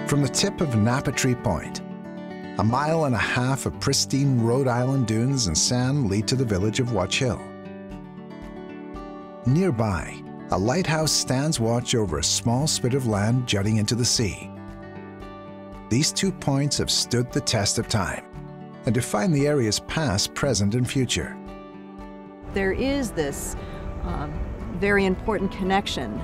From the tip of Napatree Point, a mile and a half of pristine Rhode Island dunes and sand lead to the village of Watch Hill. Nearby, a lighthouse stands watch over a small spit of land jutting into the sea. These 2 points have stood the test of time and define the area's past, present, and future. There is this very important connection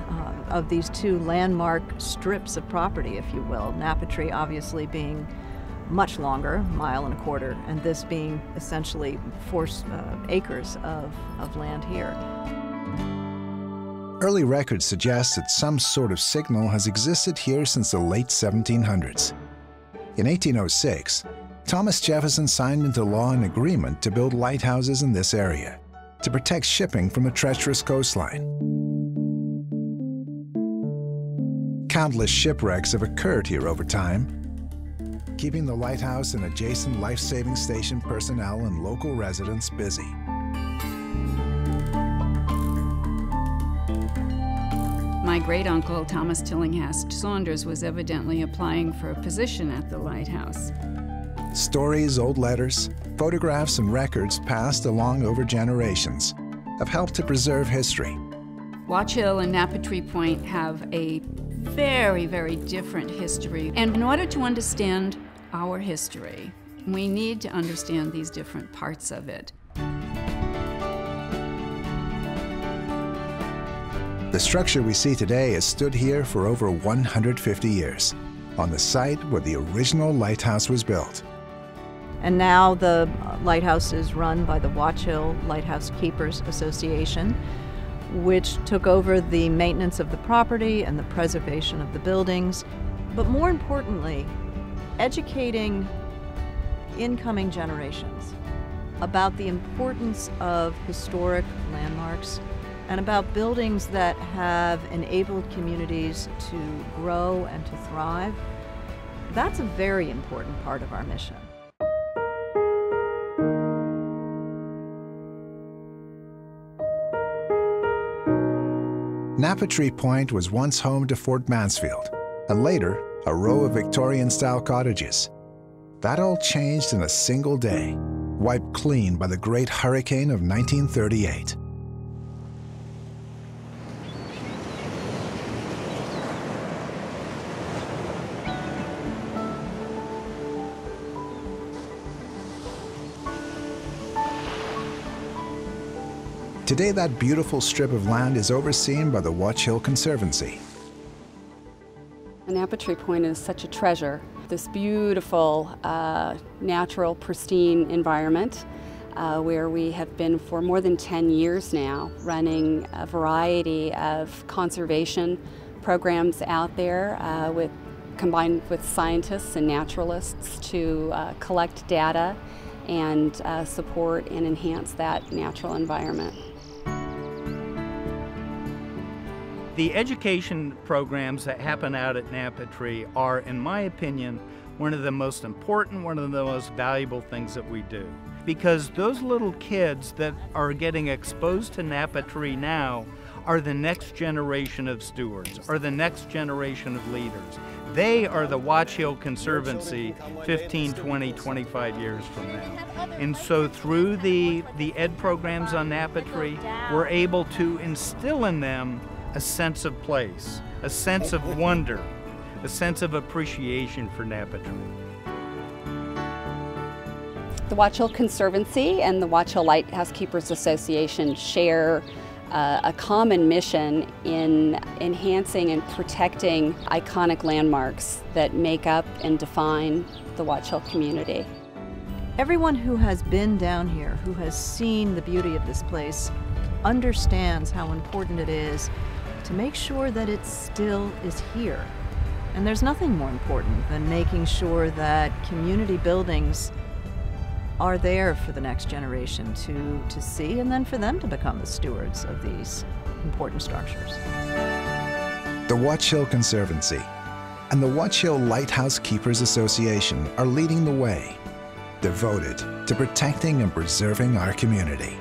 of these 2 landmark strips of property, if you will. Napatree obviously being much longer, 1.25 miles, and this being essentially 4 acres of land here. Early records suggest that some sort of signal has existed here since the late 1700s. In 1806, Thomas Jefferson signed into law an agreement to build lighthouses in this area to protect shipping from a treacherous coastline. Countless shipwrecks have occurred here over time, keeping the lighthouse and adjacent life-saving station personnel and local residents busy. My great-uncle, Thomas Tillinghast Saunders, was evidently applying for a position at the lighthouse. Stories, old letters, photographs, and records passed along over generations have helped to preserve history. Watch Hill and Napatree Point have a very, very different history. And in order to understand our history, we need to understand these different parts of it. The structure we see today has stood here for over 150 years, on the site where the original lighthouse was built. And now the lighthouse is run by the Watch Hill Lighthouse Keepers Association, which took over the maintenance of the property and the preservation of the buildings, but more importantly, educating incoming generations about the importance of historic landmarks and about buildings that have enabled communities to grow and to thrive. That's a very important part of our mission. Napatree Point was once home to Fort Mansfield, and later a row of Victorian-style cottages. That all changed in a single day, wiped clean by the Great Hurricane of 1938. Today, that beautiful strip of land is overseen by the Watch Hill Conservancy. Napatree Point is such a treasure. This beautiful, natural, pristine environment where we have been for more than 10 years now, running a variety of conservation programs out there combined with scientists and naturalists to collect data and support and enhance that natural environment. The education programs that happen out at Napatree are, in my opinion, one of the most important, one of the most valuable things that we do. Because those little kids that are getting exposed to Napatree now are the next generation of stewards, are the next generation of leaders. They are the Watch Hill Conservancy 15, 20, 25 years from now. And so through the ed programs on Napatree, we're able to instill in them a sense of place, a sense of wonder, a sense of appreciation for Napatree. The Watch Hill Conservancy and the Watch Hill Lighthouse Keepers Association share a common mission in enhancing and protecting iconic landmarks that make up and define the Watch Hill community. Everyone who has been down here, who has seen the beauty of this place, understands how important it is to make sure that it still is here. And there's nothing more important than making sure that community buildings are there for the next generation to see, and then for them to become the stewards of these important structures. The Watch Hill Conservancy and the Watch Hill Lighthouse Keepers Association are leading the way, devoted to protecting and preserving our community.